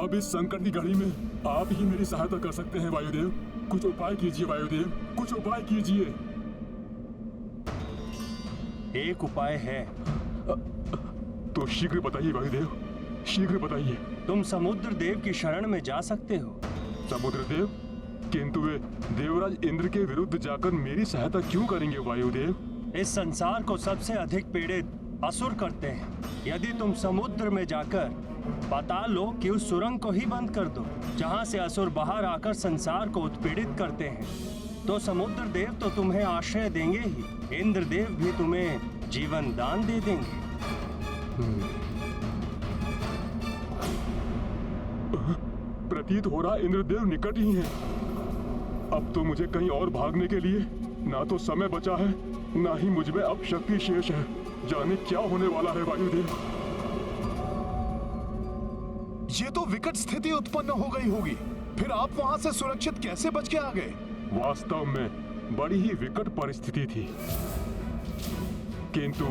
अब इस संकट की घड़ी में आप ही मेरी सहायता कर सकते हैं वायुदेव। कुछ उपाय कीजिए वायुदेव, कुछ उपाय कीजिए। एक उपाय है। तो शीघ्र बताइए वायुदेव, शीघ्र बताइए। तुम समुद्र देव की शरण में जा सकते हो। समुद्र देव? किंतु वे देवराज इंद्र के विरुद्ध जाकर मेरी सहायता क्यों करेंगे वायुदेव? इस संसार को सबसे अधिक पीड़ित असुर करते हैं। यदि तुम समुद्र में जाकर बता लो कि उस सुरंग को ही बंद कर दो जहां से असुर बाहर आकर संसार को उत्पीड़ित करते हैं, तो समुद्र देव तो तुम्हें आश्रय देंगे ही, इंद्र देव भी तुम्हें जीवन दान दे देंगे। प्रतीत हो रहा इंद्रदेव निकट ही हैं। अब तो मुझे कहीं और भागने के लिए ना तो समय बचा है, ना ही मुझ में अब शक्ति शेष है। जाने क्या होने वाला है वायुदेव। ये तो विकट स्थिति उत्पन्न हो गई होगी। फिर आप वहां से सुरक्षित कैसे बच के आ गए? वास्तव में बड़ी ही विकट परिस्थिति थी, किंतु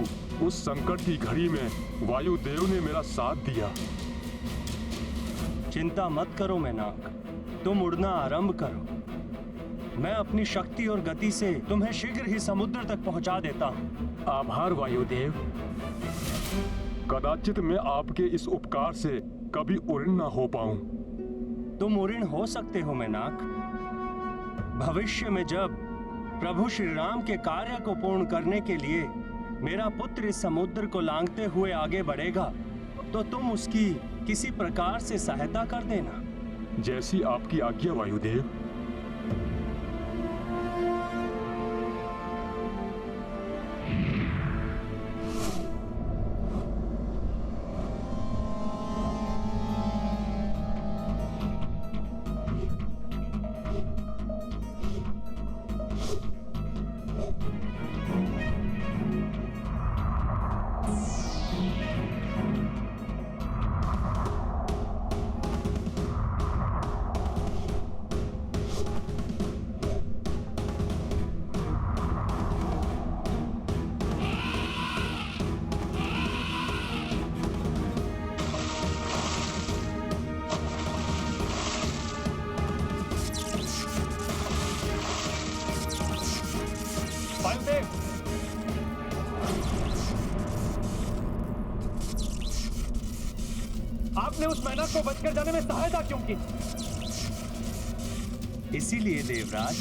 उस संकट की घड़ी में वायुदेव ने मेरा साथ दिया। चिंता मत करो मैनाक, तुम उड़ना आरंभ करो। मैं अपनी शक्ति और गति से तुम्हें शीघ्र ही समुद्र तक पहुंचा देता हूं। आभार वायुदेव। कदाचित मैं आपके इस उपकार से कभी उड़ीन न हो पाऊं। तुम उड़ीन हो सकते हो मैनाक। भविष्य में जब प्रभु श्री राम के कार्य को पूर्ण करने के लिए मेरा पुत्र इस समुद्र को लांघते हुए आगे बढ़ेगा, तो तुम उसकी किसी प्रकार से सहायता कर देना। जैसी आपकी आज्ञा वायुदेव। आपने उस मैनाक को बचकर जाने में सहायता क्यों की? इसीलिए देवराज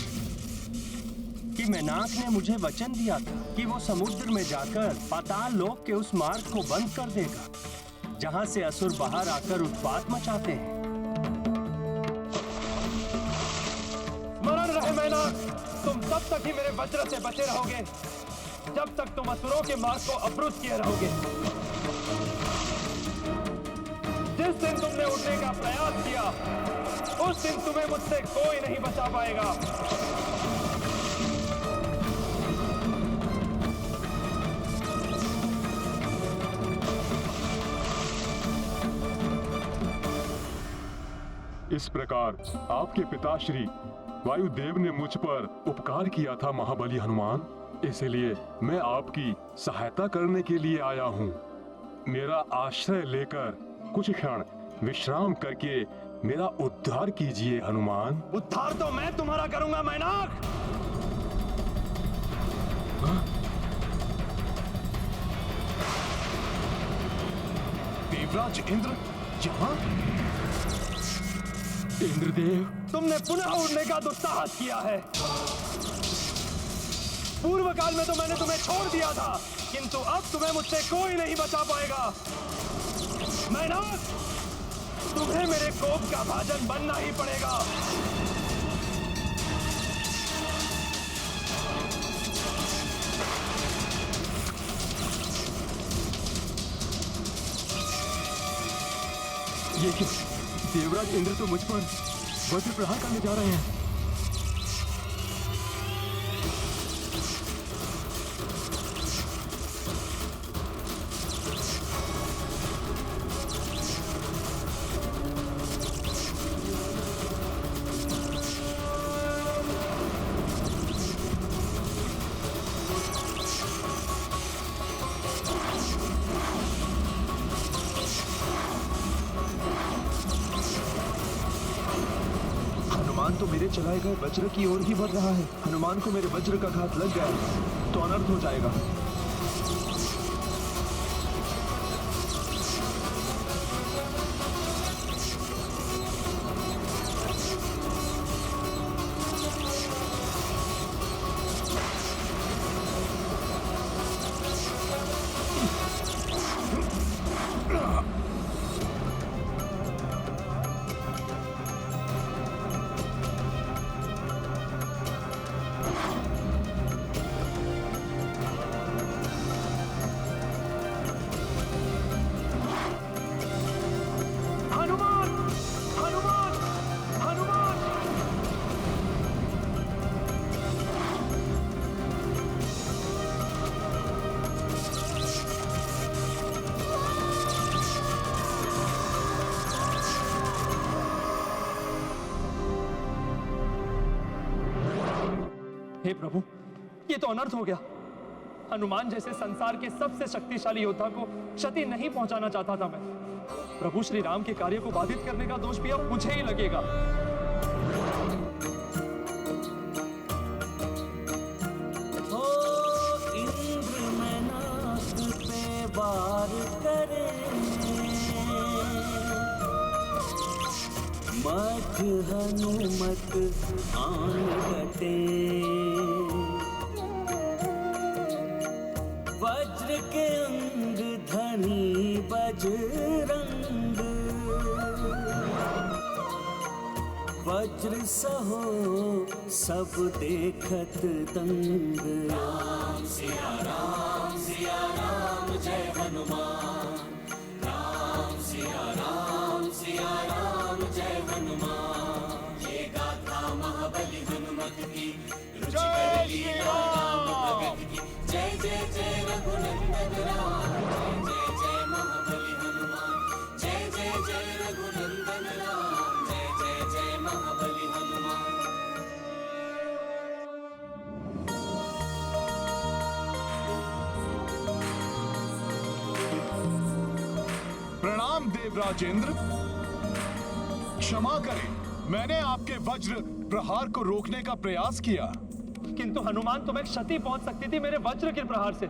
कि मैनाक ने मुझे वचन दिया था कि वो समुद्र में जाकर पाताल लोक के उस मार्ग को बंद कर देगा जहां से असुर बाहर आकर उत्पात मचाते हैं। स्मरण रहे मैनाक, तुम तब तक ही मेरे वज्र से बचे रहोगे जब तक तुम असुरों के मार्ग को अवरुद्ध किए रहोगे। जिस दिन तुमने उठने का प्रयास किया, उस दिन तुम्हें मुझसे कोई नहीं बचा पाएगा। इस प्रकार आपके पिताश्री वायुदेव ने मुझ पर उपकार किया था महाबली हनुमान, इसलिए मैं आपकी सहायता करने के लिए आया हूँ। मेरा आश्रय लेकर कुछ क्षण विश्राम करके मेरा उद्धार कीजिए हनुमान। उद्धार तो मैं तुम्हारा करूंगा मैनाक। देवराज इंद्र यहाँ? इंद्रदेव, तुमने पुनः उड़ने का दुस्साहस किया है। पूर्व काल में तो मैंने तुम्हें छोड़ दिया था, किंतु अब तुम्हें मुझसे कोई नहीं बचा पाएगा। मैनाक, तुम्हें मेरे कोप का भाजन बनना ही पड़ेगा। ये क्या? देवराज इंद्र तो मुझ पर वज्र प्रहार करने जा रहे हैं। हनुमान तो मेरे चलाए गए वज्र की ओर ही बढ़ रहा है। हनुमान को मेरे वज्र का घात लग गया तो अनर्थ हो जाएगा। हनुमान, हनुमान, हनुमान। हे प्रभु, ये तो अनर्थ हो गया। हनुमान जैसे संसार के सबसे शक्तिशाली योद्धा को क्षति नहीं पहुंचाना चाहता था मैं। प्रभु श्री राम के कार्य को बाधित करने का दोष भी अब मुझे ही लगेगा। ओ इंद्र मैनाक पे वार करे, मठ हनुमत आन घटे, वज्र के अंग धनी बजरंग, वज्र सहो सब देखत दंग। राम सिया राम जय हनुमान, राम सिया राम जय हनुमान। ये गाथा महाबली हनुमत की, रुचि कर लीला राम भगत की। जय जय जय रघुनंदन राम, जय जय जय महाबली हनुमान। जय जय जय रघुनंदन राम, जय जय जय महाबली हनुमान। प्रणाम देवराजेंद्र, क्षमा करें, मैंने आपके वज्र प्रहार को रोकने का प्रयास किया। किंतु हनुमान, तुम्हें क्षति पहुंच सकती थी मेरे वज्र के प्रहार से।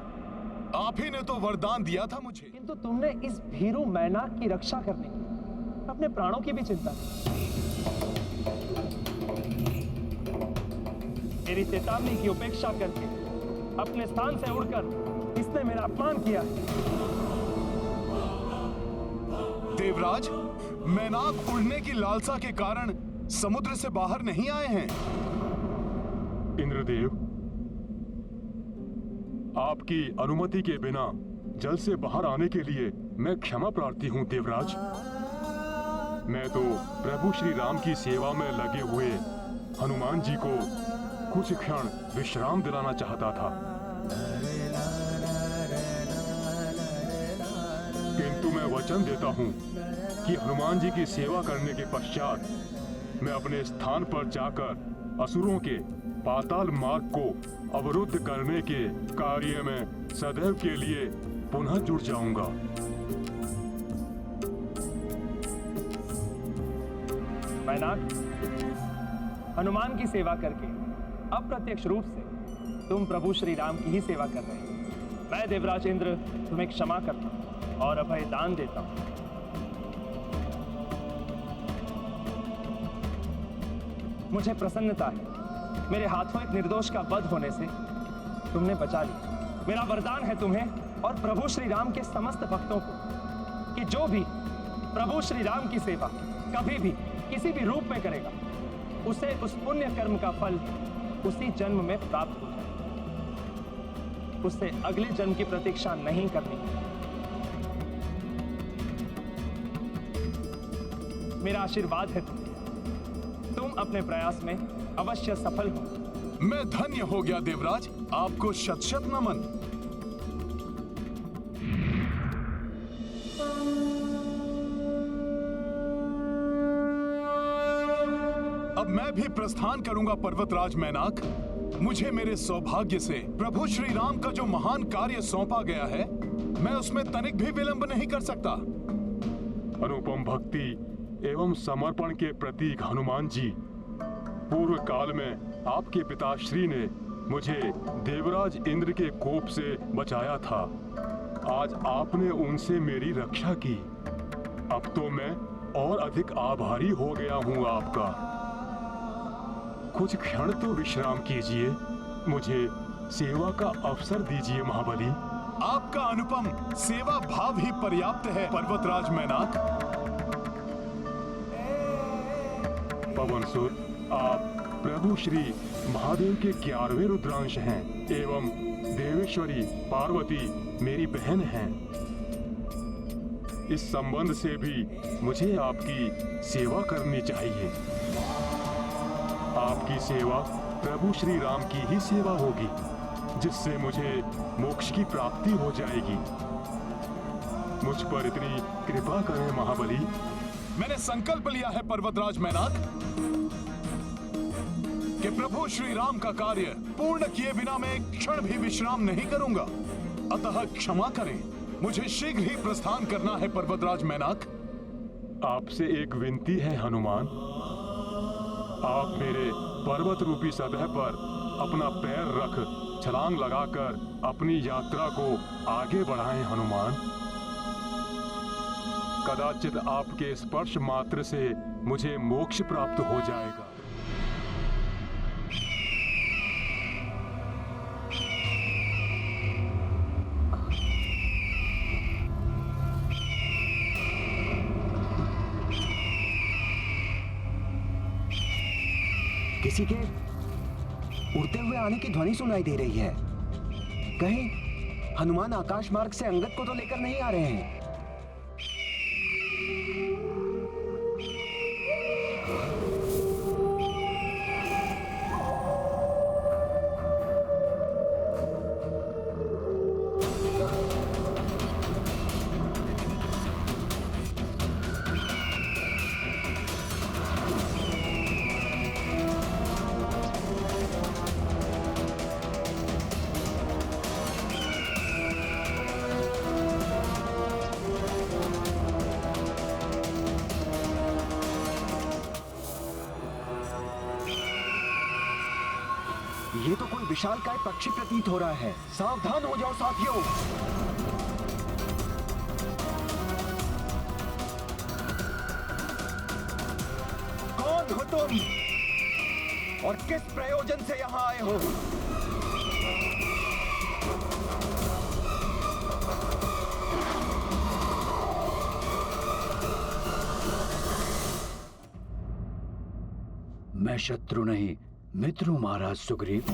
आप ही ने तो वरदान दिया था मुझे। किंतु तुमने इस भीरू मैनाक की रक्षा करने की अपने प्राणों की भी चिंता की। मेरी चेतावनी की उपेक्षा करके अपने स्थान से उड़कर इसने मेरा अपमान किया। देवराज, मैनाक उड़ने की लालसा के कारण समुद्र से बाहर नहीं आए हैं। इंद्रदेव, आपकी अनुमति के बिना जल से बाहर आने के लिए मैं क्षमा प्रार्थी हूं देवराज। मैं तो प्रभु श्री राम की सेवा में लगे हुए हनुमान जी को कुछ क्षण विश्राम दिलाना चाहता था, किंतु मैं वचन देता हूं कि हनुमान जी की सेवा करने के पश्चात मैं अपने स्थान पर जाकर असुरों के पाताल मार्ग को अवरुद्ध करने के कार्य में सदैव के लिए पुनः जुड़ जाऊंगा। मैनाक, हनुमान की सेवा करके अप्रत्यक्ष रूप से तुम प्रभु श्री राम की ही सेवा कर रहे हो। मैं देवराज इंद्र तुम्हें क्षमा करता हूं और अभय दान देता हूं। मुझे प्रसन्नता है, मेरे हाथों एक निर्दोष का वध होने से तुमने बचा लिया। मेरा वरदान है तुम्हें और प्रभु श्री राम के समस्त भक्तों को कि जो भी प्रभु श्री राम की सेवा कभी भी किसी भी रूप में करेगा, उसे उस पुण्य कर्म का फल उसी जन्म में प्राप्त हो जाए। उससे अगले जन्म की प्रतीक्षा नहीं करनी। मेरा आशीर्वाद है तुम अपने प्रयास में अवश्य सफल हो। मैं धन्य हो गया देवराज, आपको शत शत नमन। अब मैं भी प्रस्थान करूंगा पर्वतराज मैनाक। मुझे मेरे सौभाग्य से प्रभु श्री राम का जो महान कार्य सौंपा गया है, मैं उसमें तनिक भी विलंब नहीं कर सकता। अनुपम भक्ति एवं समर्पण के प्रतीक हनुमान जी, पूर्व काल में आपके पिताश्री ने मुझे देवराज इंद्र के कोप से बचाया था। आज आपने उनसे मेरी रक्षा की। अब तो मैं और अधिक आभारी हो गया हूँ आपका। कुछ क्षण तो विश्राम कीजिए, मुझे सेवा का अवसर दीजिए महाबली। आपका अनुपम सेवा भाव ही पर्याप्त है पर्वतराज मैनाक। पवनसुत, आप प्रभु श्री महादेव के 11वें रुद्रांश हैं एवं देवेश्वरी पार्वती मेरी बहन हैं। इस संबंध से भी मुझे आपकी सेवा करनी चाहिए। आपकी सेवा प्रभु श्री राम की ही सेवा होगी, जिससे मुझे मोक्ष की प्राप्ति हो जाएगी। मुझ पर इतनी कृपा करें महाबली। मैंने संकल्प लिया है पर्वतराज मैनाक कि प्रभु श्री राम का कार्य पूर्ण किए बिना मैं एक क्षण भी विश्राम नहीं करूंगा। अतः क्षमा करें, मुझे शीघ्र ही प्रस्थान करना है पर्वतराज मैनाक। आपसे एक विनती है हनुमान। आप मेरे पर्वत रूपी सतह पर अपना पैर रख छलांग लगाकर अपनी यात्रा को आगे बढ़ाएं हनुमान। कदाचित आपके स्पर्श मात्र से मुझे मोक्ष प्राप्त हो जाएगा। किसी के उड़ते हुए आने की ध्वनि सुनाई दे रही है। कहीं हनुमान आकाश मार्ग से अंगद को तो लेकर नहीं आ रहे हैं। ये तो कोई विशालकाय पक्षी प्रतीत हो रहा है। सावधान हो जाओ साथियों। कौन हो तुम और किस प्रयोजन से यहां आए हो? मैं शत्रु नहीं, मित्र हूं महाराज सुग्रीव।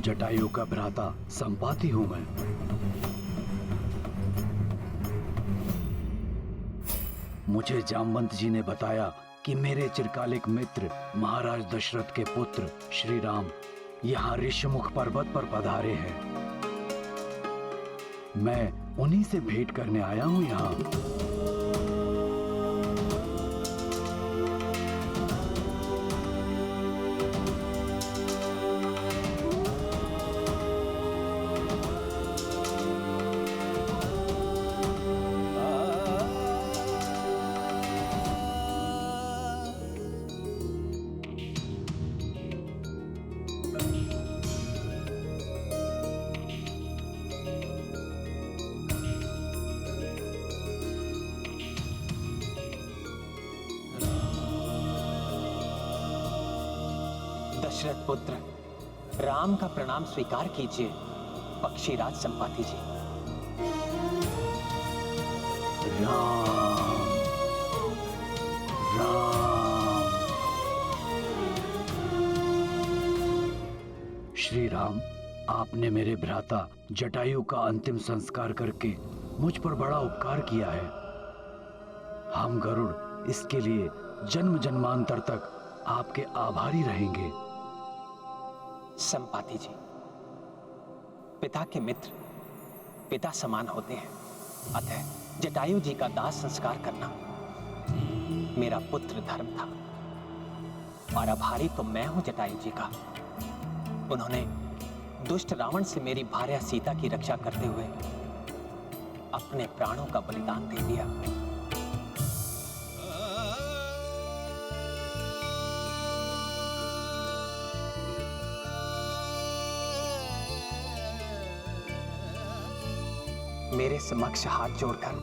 जटायु का भ्राता संपाति हूं मैं। मुझे जामवंत जी ने बताया कि मेरे चिरकालिक मित्र महाराज दशरथ के पुत्र श्री राम यहाँ ऋषमुख पर्वत पर पधारे हैं। मैं उन्हीं से भेंट करने आया हूं यहाँ। दशरथ पुत्र राम का प्रणाम स्वीकार कीजिए पक्षीराज संपाति जी। राम राम। श्री राम, आपने मेरे भ्राता जटायु का अंतिम संस्कार करके मुझ पर बड़ा उपकार किया है। हम गरुड़ इसके लिए जन्म जन्मांतर तक आपके आभारी रहेंगे। संपाति जी, पिता के मित्र पिता समान होते हैं, अतः जटायु जी का दाह संस्कार करना मेरा पुत्र धर्म था। और आभारी तो मैं हूं जटायु जी का। उन्होंने दुष्ट रावण से मेरी भार्या सीता की रक्षा करते हुए अपने प्राणों का बलिदान दे दिया। समक्ष हाथ जोड़कर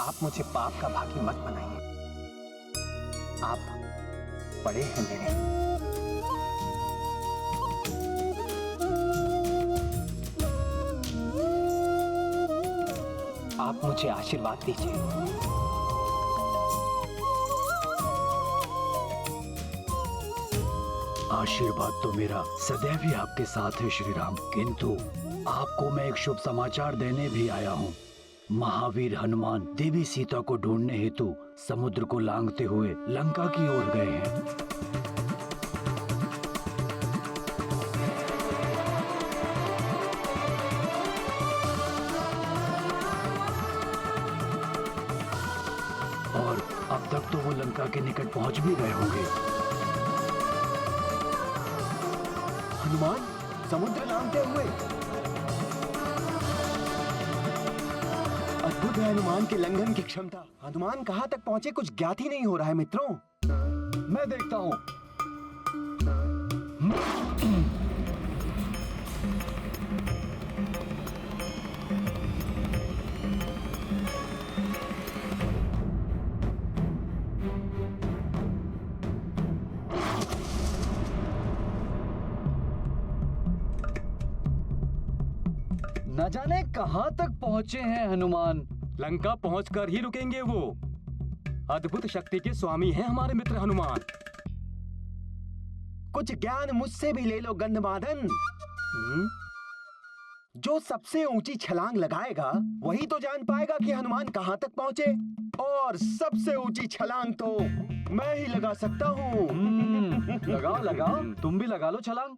आप मुझे पाप का भागी मत बनाइए। आप बड़े हैं मेरे। आप मुझे आशीर्वाद दीजिए। आशीर्वाद तो मेरा सदैव ही आपके साथ है श्री राम, किंतु आपको मैं एक शुभ समाचार देने भी आया हूँ। महावीर हनुमान देवी सीता को ढूंढने हेतु समुद्र को लांघते हुए लंका की ओर गए हैं। और अब तक तो वो लंका के निकट पहुंच भी गए होंगे। हनुमान समुद्र लांघते हुए। अद्भुत है हनुमान के लंघन की क्षमता। हनुमान कहां तक पहुंचे कुछ ज्ञात ही नहीं हो रहा है मित्रों। मैं देखता हूँ। न जाने कहां तक पहुंचे हैं हनुमान। लंका पहुंचकर ही रुकेंगे वो। अद्भुत शक्ति के स्वामी हैं हमारे मित्र हनुमान। कुछ ज्ञान मुझसे भी ले लो गंधमादन। जो सबसे ऊंची छलांग लगाएगा वही तो जान पाएगा कि हनुमान कहां तक पहुंचे। और सबसे ऊंची छलांग तो मैं ही लगा सकता हूँ। लगाओ लगाओ, तुम भी लगा लो छलांग।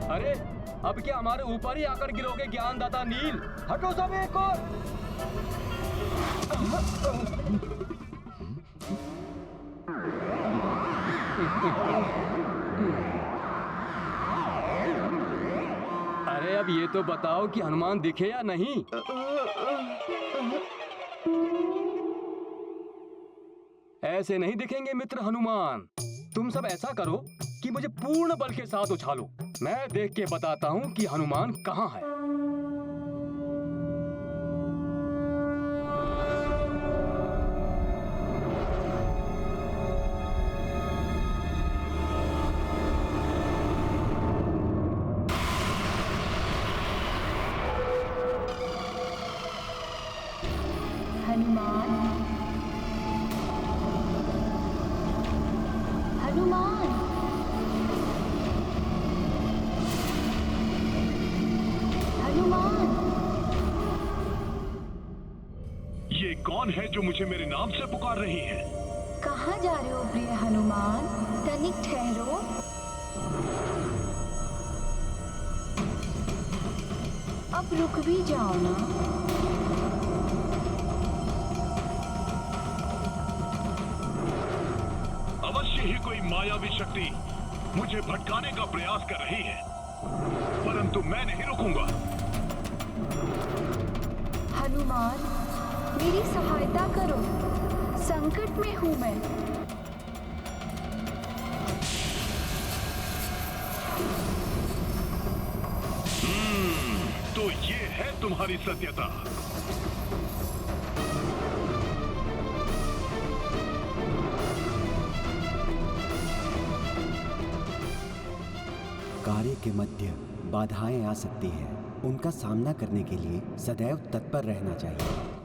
अरे अब क्या हमारे ऊपर ही आकर गिरोगे ज्ञानदाता नील? हटो सब एक और। अरे अब ये तो बताओ कि हनुमान दिखे या नहीं? ऐसे नहीं दिखेंगे मित्र हनुमान। तुम सब ऐसा करो कि मुझे पूर्ण बल के साथ उछालो। मैं देख के बताता हूँ कि हनुमान कहाँ है। हनुमान, हनुमान, हनुमान। ये कौन है जो मुझे मेरे नाम से पुकार रही है? कहाँ जा रहे हो प्रिय हनुमान? तनिक ठहरो। अब रुक भी जाओ ना। अवश्य ही कोई मायावी शक्ति मुझे भटकाने का प्रयास कर रही है, परंतु मैं नहीं रुकूंगा। हनुमान, मेरी सहायता करो, संकट में हूं मैं। तो ये है तुम्हारी सत्यता। कार्य के मध्य बाधाएं आ सकती हैं। उनका सामना करने के लिए सदैव तत्पर रहना चाहिए।